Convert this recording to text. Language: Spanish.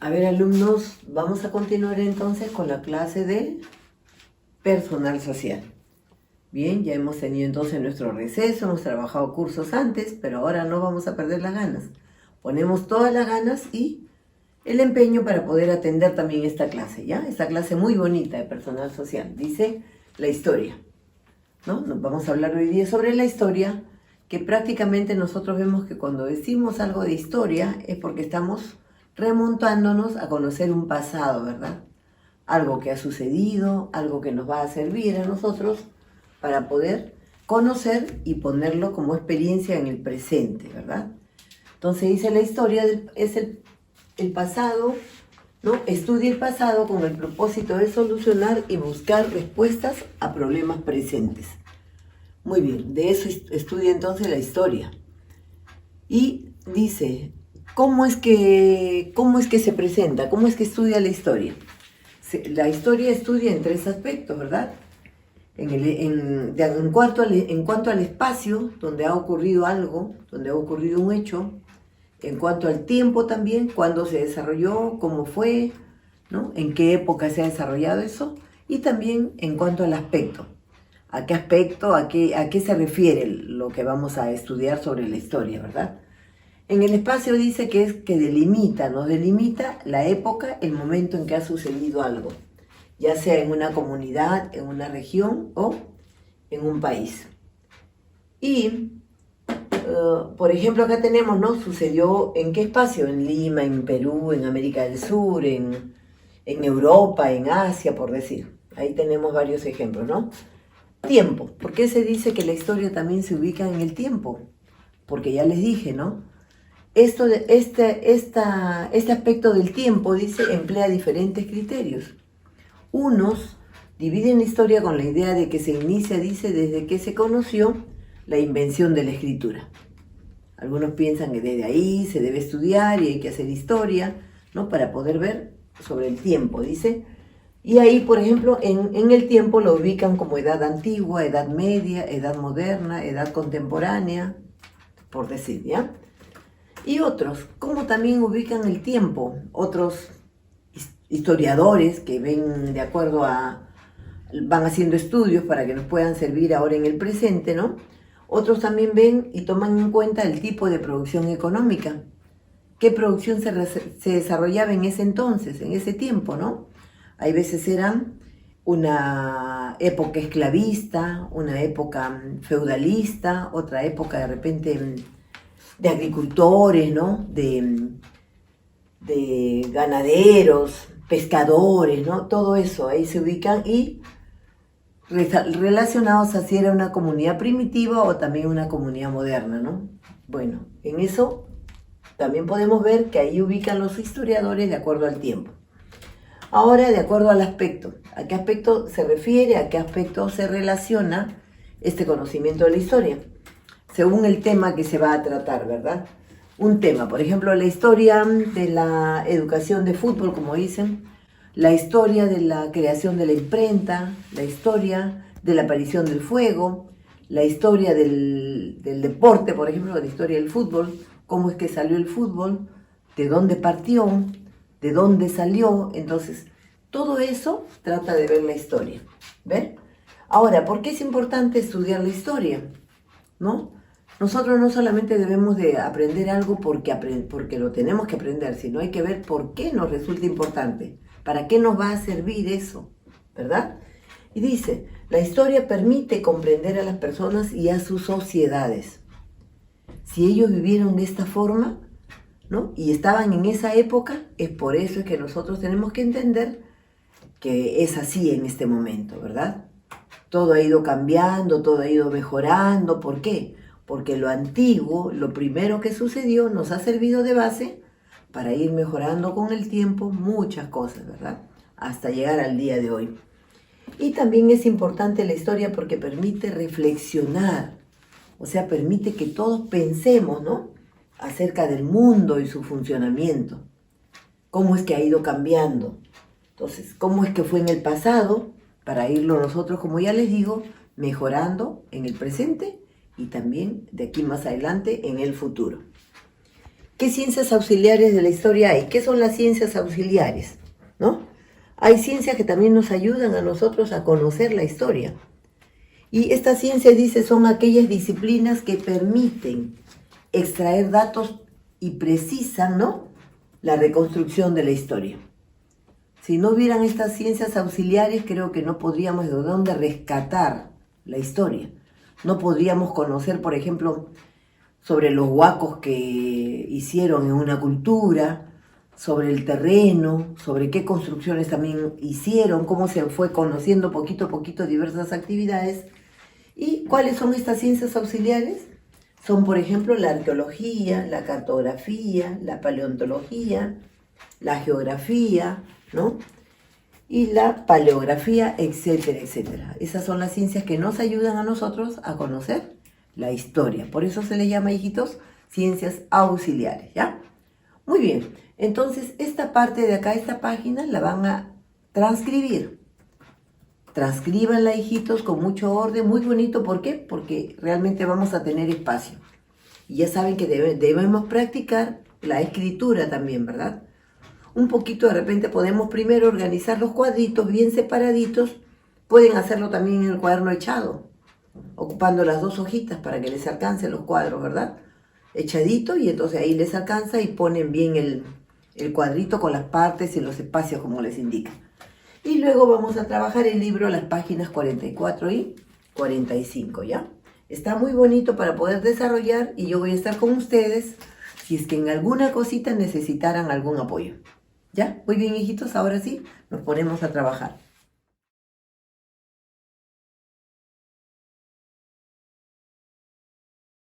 A ver, alumnos, vamos a continuar entonces con la clase de personal social. Bien, ya hemos tenido entonces nuestro receso, hemos trabajado cursos antes, pero ahora no vamos a perder las ganas. Ponemos todas las ganas y el empeño para poder atender también esta clase, ¿ya? Esta clase muy bonita de personal social. Dice la historia, ¿no? Nos vamos a hablar hoy día sobre la historia, que prácticamente nosotros vemos que cuando decimos algo de historia es porque estamos remontándonos a conocer un pasado, ¿verdad? Algo que ha sucedido, algo que nos va a servir a nosotros para poder conocer y ponerlo como experiencia en el presente, ¿verdad? Entonces dice la historia es el pasado, ¿no? Estudia el pasado con el propósito de solucionar y buscar respuestas a problemas presentes. Muy bien, de eso estudia entonces la historia. Y dice, ¿cómo es que se presenta? ¿Cómo es que estudia la historia? La historia estudia en tres aspectos, ¿verdad? En cuanto al espacio, donde ha ocurrido algo, donde ha ocurrido un hecho, en cuanto al tiempo también, cuándo se desarrolló, cómo fue, ¿no? En qué época se ha desarrollado eso, y también en cuanto al aspecto. ¿A qué aspecto, a qué se refiere lo que vamos a estudiar sobre la historia, ¿verdad? En el espacio dice que es que nos delimita la época, el momento en que ha sucedido algo, ya sea en una comunidad, en una región o en un país. Y, por ejemplo, acá tenemos, ¿no? Sucedió en qué espacio, en Lima, en Perú, en América del Sur, en Europa, en Asia, por decir. Ahí tenemos varios ejemplos, ¿no? Tiempo. ¿Por qué se dice que la historia también se ubica en el tiempo? Porque ya les dije, ¿no? Este aspecto del tiempo, dice, emplea diferentes criterios. Unos dividen la historia con la idea de que se inicia, dice, desde que se conoció la invención de la escritura. Algunos piensan que desde ahí se debe estudiar y hay que hacer historia, ¿no? Para poder ver sobre el tiempo, dice. Y ahí, por ejemplo, en el tiempo lo ubican como edad antigua, edad media, edad moderna, edad contemporánea, por decir, ¿ya? Y otros, ¿cómo también ubican el tiempo? Otros historiadores que ven de acuerdo van haciendo estudios para que nos puedan servir ahora en el presente, ¿no? Otros también ven y toman en cuenta el tipo de producción económica. ¿Qué producción se desarrollaba en ese entonces, en ese tiempo, ¿no? Hay veces eran una época esclavista, una época feudalista, otra época de repente de agricultores, ¿no? De ganaderos, pescadores, ¿no? Todo eso, ahí se ubican y relacionados a si era una comunidad primitiva o también una comunidad moderna, ¿no? Bueno, en eso también podemos ver que ahí ubican los historiadores de acuerdo al tiempo. Ahora, de acuerdo al aspecto, ¿a qué aspecto se refiere? ¿A qué aspecto se relaciona este conocimiento de la historia? Según el tema que se va a tratar, ¿verdad? Un tema, por ejemplo, la historia de la educación de fútbol, como dicen, la historia de la creación de la imprenta, la historia de la aparición del fuego, la historia del deporte, por ejemplo, la historia del fútbol, cómo es que salió el fútbol, de dónde partió, de dónde salió. Entonces, todo eso trata de ver la historia. ¿Ven? Ahora, ¿por qué es importante estudiar la historia? ¿No? Nosotros no solamente debemos de aprender algo porque lo tenemos que aprender, sino hay que ver por qué nos resulta importante, para qué nos va a servir eso, ¿verdad? Y dice, la historia permite comprender a las personas y a sus sociedades. Si ellos vivieron de esta forma, ¿no? Y estaban en esa época, es por eso que nosotros tenemos que entender que es así en este momento, ¿verdad? Todo ha ido cambiando, todo ha ido mejorando. ¿Por qué? Porque lo antiguo, lo primero que sucedió, nos ha servido de base para ir mejorando con el tiempo muchas cosas, ¿verdad? Hasta llegar al día de hoy. Y también es importante la historia porque permite reflexionar, o sea, permite que todos pensemos, ¿no? Acerca del mundo y su funcionamiento. Cómo es que ha ido cambiando. Entonces, cómo es que fue en el pasado, para irlo nosotros, como ya les digo, mejorando en el presente y también de aquí más adelante en el futuro. ¿Qué ciencias auxiliares de la historia hay? ¿Qué son las ciencias auxiliares? ¿No? Hay ciencias que también nos ayudan a nosotros a conocer la historia. Y estas ciencias, dice, son aquellas disciplinas que permiten extraer datos y precisan, ¿no?, la reconstrucción de la historia. Si no hubieran estas ciencias auxiliares, creo que no podríamos de dónde rescatar la historia. No podríamos conocer, por ejemplo, sobre los huacos que hicieron en una cultura, sobre el terreno, sobre qué construcciones también hicieron, cómo se fue conociendo poquito a poquito diversas actividades. ¿Y cuáles son estas ciencias auxiliares? Son, por ejemplo, la arqueología, la cartografía, la paleontología, la geografía, ¿no?, y la paleografía, etcétera, etcétera. Esas son las ciencias que nos ayudan a nosotros a conocer la historia. Por eso se le llama, hijitos, ciencias auxiliares, ¿ya? Muy bien, entonces esta parte de acá, esta página, la van a transcribir. Transcríbanla, hijitos, con mucho orden, muy bonito. ¿Por qué? Porque realmente vamos a tener espacio. Y ya saben que debemos practicar la escritura también, ¿verdad? Un poquito de repente podemos primero organizar los cuadritos bien separaditos. Pueden hacerlo también en el cuaderno echado, ocupando las dos hojitas para que les alcancen los cuadros, ¿verdad? Echadito, y entonces ahí les alcanza y ponen bien el cuadrito con las partes y los espacios como les indica. Y luego vamos a trabajar el libro, las páginas 44 y 45, ¿ya? Está muy bonito para poder desarrollar, y yo voy a estar con ustedes si es que en alguna cosita necesitaran algún apoyo. ¿Ya? Muy bien, hijitos, ahora sí, nos ponemos a trabajar.